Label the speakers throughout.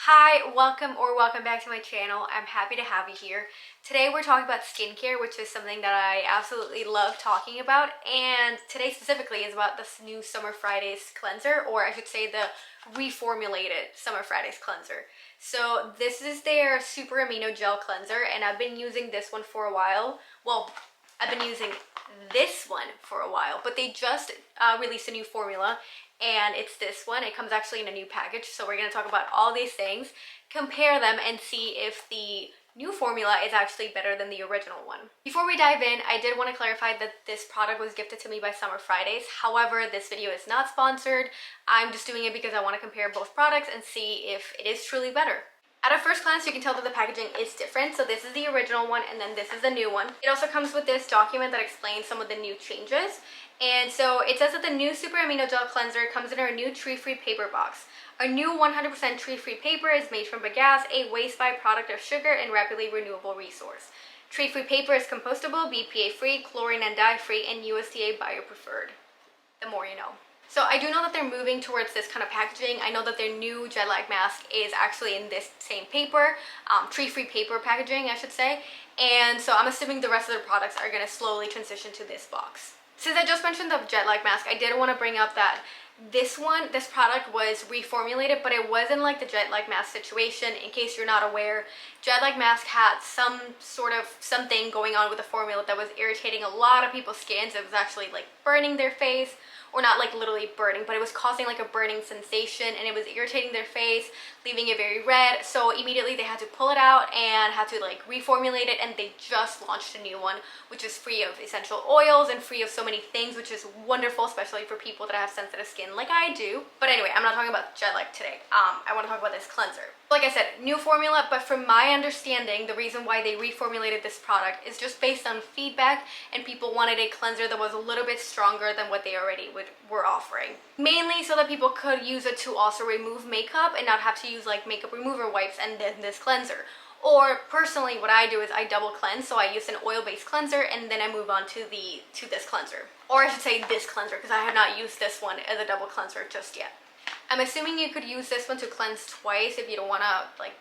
Speaker 1: Hi, welcome back to my channel. I'm happy to have you here. Today we're talking about skincare, which is something that I absolutely love talking about. And today specifically is about this new Summer Fridays cleanser, or I should say the reformulated Summer Fridays cleanser. So this is their Super Amino Gel Cleanser, and I've been using this one for a while. Well, I've been using this one for a while, but they just released a new formula, and it's this one. It comes actually in a new package, so we're going to talk about all these things, compare them, and see if the new formula is actually better than the original one. Before we dive in, I did want to clarify that this product was gifted to me by Summer Fridays. However, this video is not sponsored. I'm just doing it because I want to compare both products and see if it is truly better. At a first glance, you can tell that the packaging is different. So this is the original one, and then this is the new one. It also comes with this document that explains some of the new changes. And so it says that the new Super Amino Gel Cleanser comes in our new tree-free paper box. Our new 100% tree-free paper is made from bagasse, a waste byproduct of sugar and rapidly renewable resource. Tree-free paper is compostable, BPA-free, chlorine and dye-free, and USDA bio-preferred. The more you know. So I do know that they're moving towards this kind of packaging. I know that their new jet lag mask is actually in this same paper, tree-free paper packaging, I should say. And so I'm assuming the rest of their products are going to slowly transition to this box. Since I just mentioned the jet lag mask, I did want to bring up that this product was reformulated, but it wasn't like the jet lag mask situation. In case you're not aware, jet lag mask had some sort of something going on with the formula that was irritating a lot of people's skins. It was actually like burning their face, or not like literally burning, but it was causing like a burning sensation, and it was irritating their face, leaving it very red. So immediately they had to pull it out and had to like reformulate it, and they just launched a new one, which is free of essential oils and free of so many things, which is wonderful, especially for people that have sensitive skin like I do. But anyway, I'm not talking about jet lag today. I want to talk about this cleanser. Like I said, new formula, but from my understanding, the reason why they reformulated this product is just based on feedback, and people wanted a cleanser that was a little bit stronger than what they already were offering. Mainly so that people could use it to also remove makeup and not have to use like makeup remover wipes and then this cleanser. Or personally, what I do is I double cleanse, so I use an oil-based cleanser and then I move on to this cleanser. Or I should say this cleanser, because I have not used this one as a double cleanser just yet. I'm assuming you could use this one to cleanse twice if you don't want to like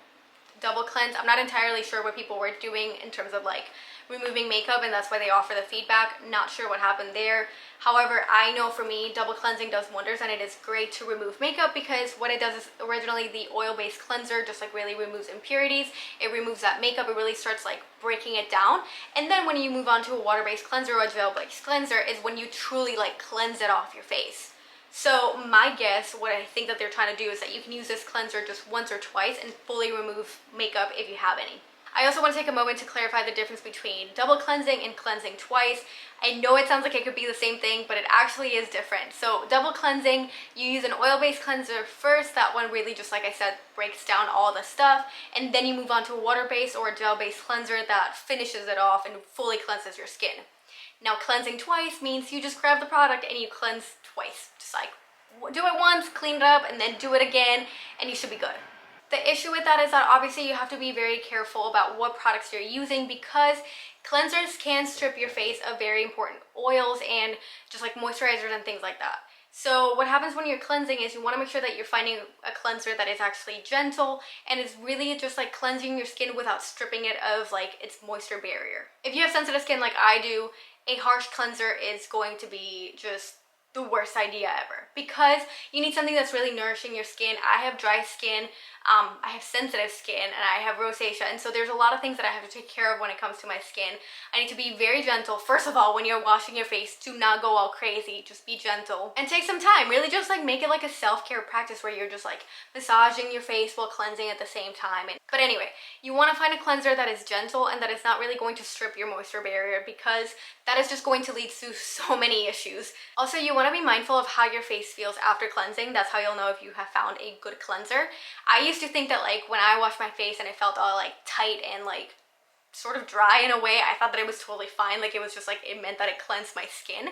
Speaker 1: double cleanse. I'm not entirely sure what people were doing in terms of like removing makeup, and that's why they offer the feedback. Not sure what happened there. However, I know for me, double cleansing does wonders, and it is great to remove makeup, because what it does is originally the oil-based cleanser just like really removes impurities. It removes that makeup. It really starts like breaking it down. And then when you move on to a water-based cleanser or a gel-based cleanser is when you truly like cleanse it off your face. So my guess, what I think that they're trying to do is that you can use this cleanser just once or twice and fully remove makeup if you have any. I also want to take a moment to clarify the difference between double cleansing and cleansing twice. I know it sounds like it could be the same thing, but it actually is different. So double cleansing, you use an oil-based cleanser first. That one really, just like I said, breaks down all the stuff. And then you move on to a water-based or a gel-based cleanser that finishes it off and fully cleanses your skin. Now, cleansing twice means you just grab the product and you cleanse twice. Just like do it once, clean it up, and then do it again, and you should be good. The issue with that is that obviously you have to be very careful about what products you're using, because cleansers can strip your face of very important oils and just like moisturizers and things like that. So what happens when you're cleansing is you want to make sure that you're finding a cleanser that is actually gentle and is really just like cleansing your skin without stripping it of like its moisture barrier. If you have sensitive skin like I do, a harsh cleanser is going to be just the worst idea ever, because you need something that's really nourishing your skin. I have dry skin, I have sensitive skin, and I have rosacea, and so there's a lot of things that I have to take care of when it comes to my skin. I need to be very gentle. First of all, when you're washing your face, do not go all crazy. Just be gentle and take some time. Really just like make it like a self-care practice where you're just like massaging your face while cleansing at the same time. But anyway, you want to find a cleanser that is gentle and that is not really going to strip your moisture barrier, because that is just going to lead to so many issues. Also, you want to be mindful of how your face feels after cleansing. That's how you'll know if you have found a good cleanser. I used to think that like when I washed my face and it felt all like tight and like sort of dry in a way, I thought that it was totally fine. Like it was just like, it meant that it cleansed my skin.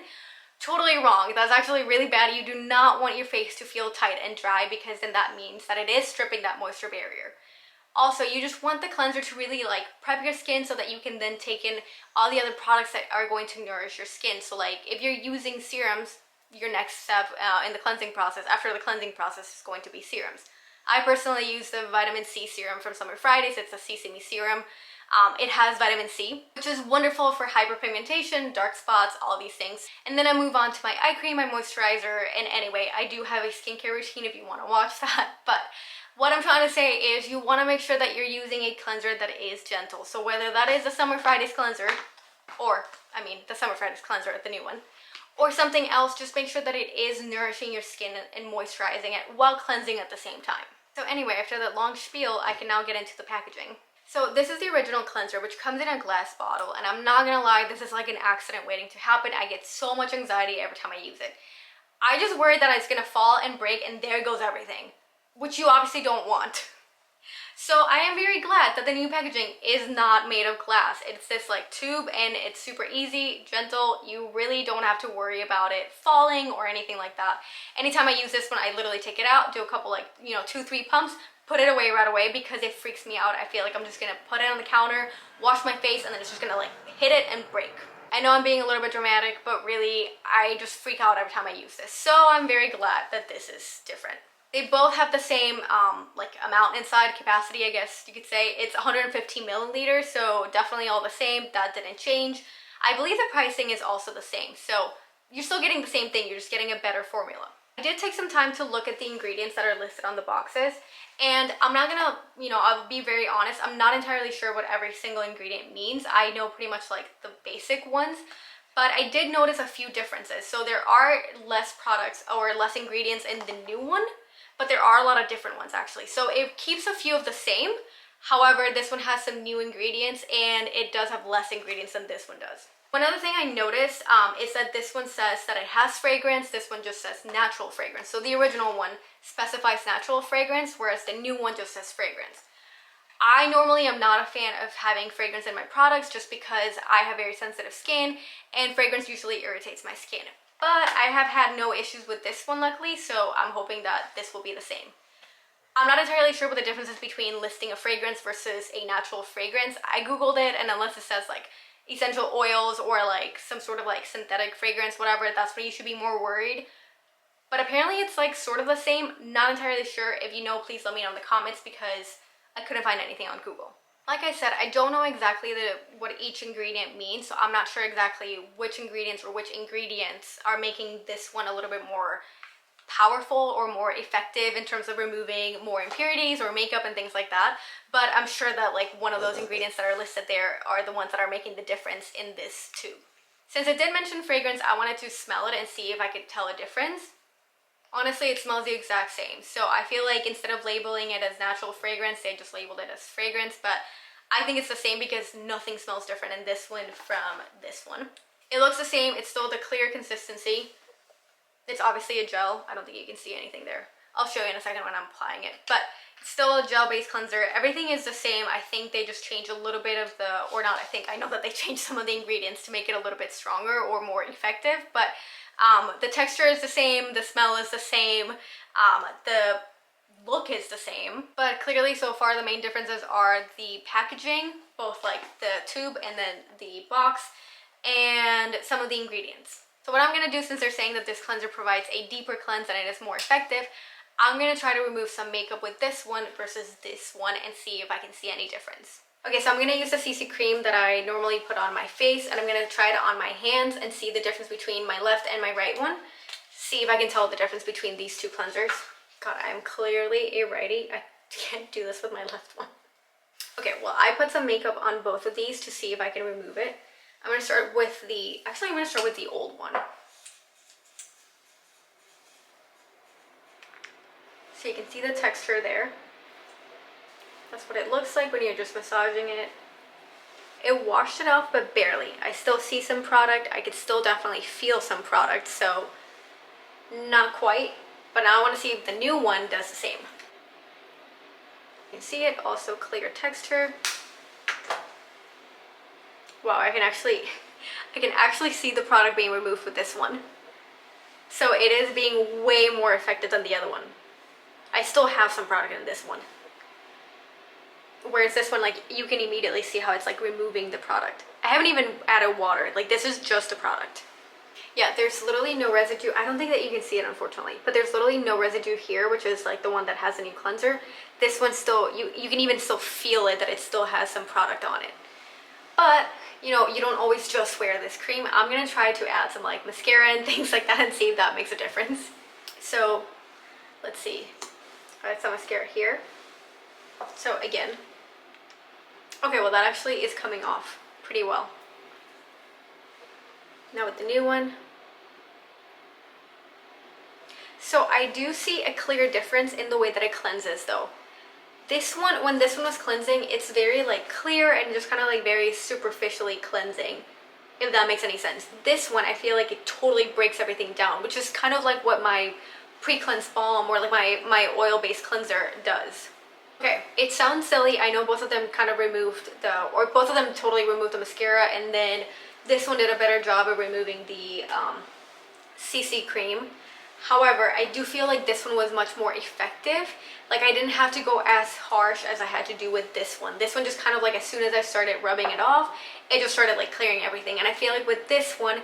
Speaker 1: Totally wrong. That's actually really bad. You do not want your face to feel tight and dry, because then that means that it is stripping that moisture barrier. Also, you just want the cleanser to really like prep your skin so that you can then take in all the other products that are going to nourish your skin. So like if you're using serums, your next step in the cleansing process, after the cleansing process, is going to be serums. I personally use the vitamin C serum from Summer Fridays. It's a Sesame serum. It has vitamin C, which is wonderful for hyperpigmentation, dark spots, all these things. And then I move on to my eye cream, my moisturizer, and anyway, I do have a skincare routine if you want to watch that. But what I'm trying to say is you want to make sure that you're using a cleanser that is gentle. So whether that is the Summer Fridays cleanser, or, I mean, the Summer Fridays cleanser, the new one, or something else, just make sure that it is nourishing your skin and moisturizing it while cleansing at the same time. So anyway, after that long spiel, I can now get into the packaging. So this is the original cleanser, which comes in a glass bottle, and I'm not gonna lie, this is like an accident waiting to happen. I get so much anxiety every time I use it. I just worry that it's gonna fall and break and there goes everything, which you obviously don't want. So I am very glad that the new packaging is not made of glass. It's this like tube and it's super easy, gentle. You really don't have to worry about it falling or anything like that. Anytime I use this one, I literally take it out, do a couple like, 2-3 pumps, put it away right away because it freaks me out. I feel like I'm just gonna put it on the counter, wash my face, and then it's just gonna like hit it and break. I know I'm being a little bit dramatic, but really I just freak out every time I use this. So I'm very glad that this is different. They both have the same like amount inside, capacity I guess you could say. It's 115 milliliters, so definitely all the same. That didn't change. I believe the pricing is also the same, so you're still getting the same thing, you're just getting a better formula. I did take some time to look at the ingredients that are listed on the boxes, and I'm not gonna, I'll be very honest, I'm not entirely sure what every single ingredient means. I know pretty much like the basic ones, but I did notice a few differences. So there are less products or less ingredients in the new one, but there are a lot of different ones actually. So it keeps a few of the same. However, this one has some new ingredients and it does have less ingredients than this one does. One other thing I noticed is that this one says that it has fragrance, this one just says natural fragrance. So the original one specifies natural fragrance, whereas the new one just says fragrance. I normally am not a fan of having fragrance in my products just because I have very sensitive skin and fragrance usually irritates my skin. But I have had no issues with this one luckily, so I'm hoping that this will be the same. I'm not entirely sure what the difference is between listing a fragrance versus a natural fragrance. I googled it, and unless it says like essential oils or like some sort of like synthetic fragrance, whatever, that's when you should be more worried. But apparently it's like sort of the same. Not entirely sure. If you know, please let me know in the comments because I couldn't find anything on Google. Like I said, I don't know exactly what each ingredient means, so I'm not sure exactly which ingredients are making this one a little bit more powerful or more effective in terms of removing more impurities or makeup and things like that. But I'm sure that like one of those ingredients that are listed there are the ones that are making the difference in this tube. Since it did mention fragrance, I wanted to smell it and see if I could tell a difference. Honestly, it smells the exact same. So I feel like instead of labeling it as natural fragrance, they just labeled it as fragrance. But I think it's the same because nothing smells different in this one from this one. It looks the same. It's still the clear consistency. It's obviously a gel. I don't think you can see anything there. I'll show you in a second when I'm applying it. But it's still a gel-based cleanser. Everything is the same. I think they just changed a little bit of the, or not I think, I know that they changed some of the ingredients to make it a little bit stronger or more effective. But the texture is the same, the smell is the same, the look is the same, but clearly so far the main differences are the packaging, both like the tube and then the box, and some of the ingredients. So what I'm going to do, since they're saying that this cleanser provides a deeper cleanse and it is more effective, I'm going to try to remove some makeup with this one versus this one and see if I can see any difference. Okay, so I'm going to use the CC cream that I normally put on my face, and I'm going to try it on my hands and see the difference between my left and my right one. See if I can tell the difference between these two cleansers. God, I'm clearly a righty. I can't do this with my left one. Okay, well, I put some makeup on both of these to see if I can remove it. I'm going to start with the old one. So you can see the texture there. That's what it looks like when you're just massaging it. It washed it off, but barely. I still see some product. I could still definitely feel some product, so not quite. But now I want to see if the new one does the same. You can see it, also clear texture. Wow, I can actually see the product being removed with this one. So it is being way more effective than the other one. I still have some product in this one. Whereas this one, like, you can immediately see how it's like removing the product. I haven't even added water. Like, this is just a product. Yeah, there's literally no residue. I don't think that you can see it, unfortunately, but there's literally no residue here, which is like the one that has the new cleanser. This one still, you can even still feel it, that it still has some product on it. But, you know, you don't always just wear this cream. I'm gonna try to add some like mascara and things like that and see if that makes a difference. So, let's see. I have some mascara here. So again, okay, well that actually is coming off pretty well. Now with the new one. So I do see a clear difference in the way that it cleanses though. This one, when this one was cleansing, it's very like clear and just kind of like very superficially cleansing, if that makes any sense. This one, I feel like it totally breaks everything down, which is kind of like what my pre-cleanse balm or like my oil-based cleanser does. Okay, it sounds silly. I know both of them kind of removed or both of them totally removed the mascara, and then this one did a better job of removing the CC cream. However, I do feel like this one was much more effective. Like I didn't have to go as harsh as I had to do with this one. This one just kind of like as soon as I started rubbing it off, it just started like clearing everything. And I feel like with this one,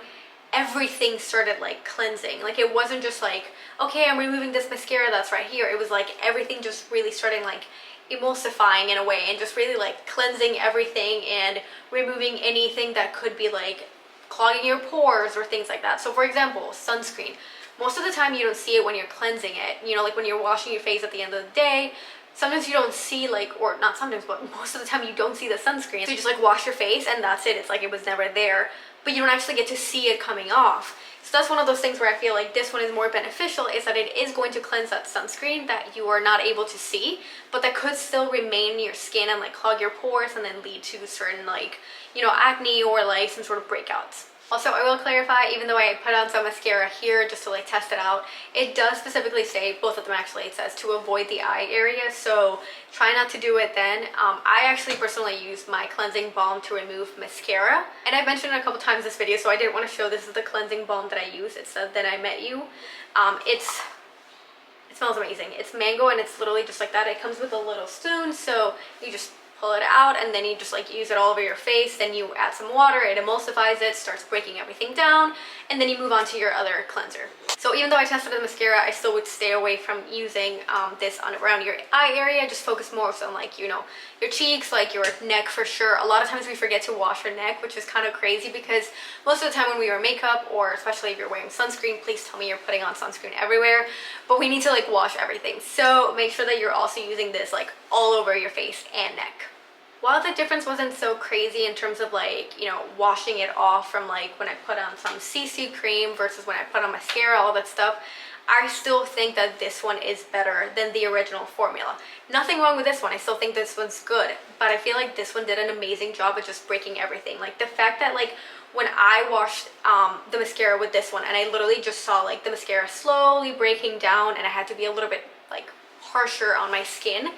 Speaker 1: everything started like cleansing. Like it wasn't just like, okay, I'm removing this mascara that's right here. It was like everything just really starting like emulsifying in a way and just really like cleansing everything and removing anything that could be like clogging your pores or things like that. So for example, sunscreen. Most of the time you don't see it when you're cleansing it. You know, like when you're washing your face at the end of the day, sometimes you don't see like, or not sometimes, but most of the time you don't see the sunscreen. So you just like wash your face and that's it. It's like it was never there, but you don't actually get to see it coming off. So that's one of those things where I feel like this one is more beneficial, is that it is going to cleanse that sunscreen that you are not able to see, but that could still remain in your skin and like clog your pores and then lead to certain like, you know, acne or like some sort of breakouts. Also, I will clarify, even though I put on some mascara here just to like test it out, it does specifically say, both of them actually, it says to avoid the eye area, so try not to do it then. I actually personally use my cleansing balm to remove mascara, and I've mentioned it a couple times in this video, so I didn't want to show this is the cleansing balm that I use. It said That I Met You. It smells amazing. It's mango and it's literally just like that. It comes with a little spoon, so you just pull it out and then you just like use it all over your face. Then you add some water, it emulsifies it, starts breaking everything down, and then you move on to your other cleanser. So even though I tested the mascara, I still would stay away from using this on around your eye area. Just focus more on like, you know, your cheeks, like your neck for sure. A lot of times we forget to wash our neck, which is kind of crazy because most of the time when we wear makeup, or especially if you're wearing sunscreen, please tell me you're putting on sunscreen everywhere, but we need to like wash everything. So make sure that you're also using this like all over your face and neck. While the difference wasn't so crazy in terms of like, you know, washing it off from like when I put on some CC cream versus when I put on mascara, all that stuff, I still think that this one is better than the original formula. Nothing wrong with this one. I still think this one's good, but I feel like this one did an amazing job of just breaking everything. Like the fact that like when I washed the mascara with this one and I literally just saw like the mascara slowly breaking down and I had to be a little bit like harsher on my skin,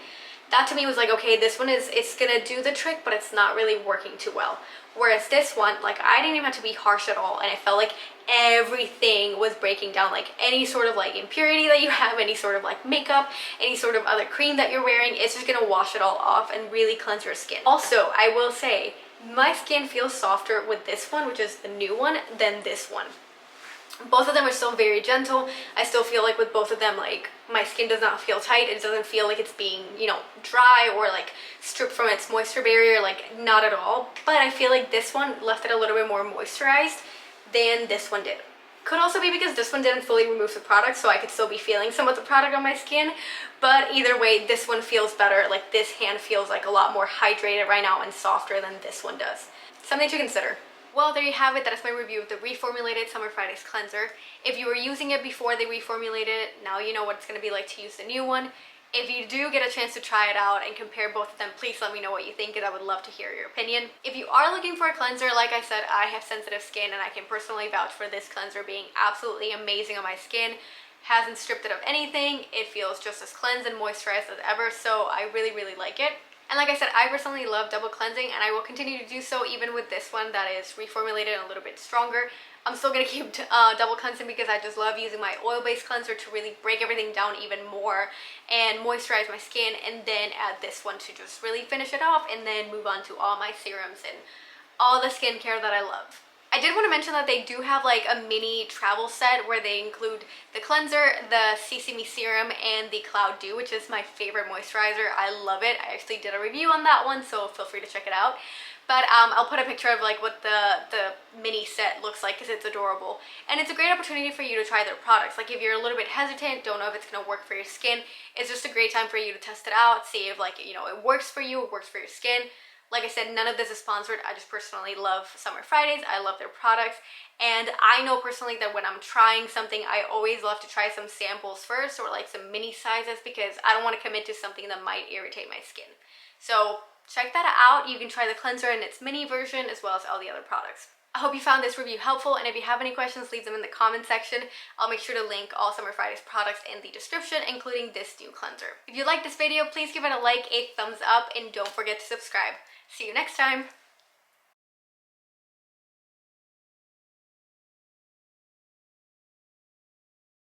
Speaker 1: that to me was like, okay, this one it's gonna do the trick, but it's not really working too well. Whereas this one, like I didn't even have to be harsh at all, and I felt like everything was breaking down. Like any sort of like impurity that you have, any sort of like makeup, any sort of other cream that you're wearing, it's just gonna wash it all off and really cleanse your skin. Also, I will say, my skin feels softer with this one, which is the new one, than this one. Both of them are still very gentle. I still feel like with both of them, like my skin does not feel tight. It doesn't feel like it's being, you know, dry or like stripped from its moisture barrier, like not at all. But I feel like this one left it a little bit more moisturized than this one did. Could also be because this one didn't fully remove the product, so I could still be feeling some of the product on my skin. But either way, this one feels better. Like this hand feels like a lot more hydrated right now and softer than this one does. Something to consider. Well, there you have it. That is my review of the reformulated Summer Fridays cleanser. If you were using it before they reformulated it, now you know what it's going to be like to use the new one. If you do get a chance to try it out and compare both of them, please let me know what you think, because I would love to hear your opinion. If you are looking for a cleanser, like I said, I have sensitive skin and I can personally vouch for this cleanser being absolutely amazing on my skin. Hasn't stripped it of anything. It feels just as cleansed and moisturized as ever, so I really, really like it. And like I said, I personally love double cleansing, and I will continue to do so even with this one that is reformulated and a little bit stronger. I'm still going to keep double cleansing because I just love using my oil-based cleanser to really break everything down even more and moisturize my skin, and then add this one to just really finish it off, and then move on to all my serums and all the skincare that I love. I did want to mention that they do have like a mini travel set where they include the cleanser, the Sesame Serum, and the Cloud Dew, which is my favorite moisturizer. I love it. I actually did a review on that one, so feel free to check it out. But I'll put a picture of like what the mini set looks like because it's adorable. And it's a great opportunity for you to try their products. Like if you're a little bit hesitant, don't know if it's going to work for your skin, it's just a great time for you to test it out, see if like, you know, it works for you, it works for your skin. Like I said, none of this is sponsored. I just personally love Summer Fridays. I love their products. And I know personally that when I'm trying something, I always love to try some samples first or like some mini sizes because I don't want to commit to something that might irritate my skin. So check that out. You can try the cleanser in its mini version as well as all the other products. I hope you found this review helpful, and if you have any questions, leave them in the comment section. I'll make sure to link all Summer Fridays products in the description, including this new cleanser. If you like this video, please give it a like, a thumbs up, and don't forget to subscribe. See you next time!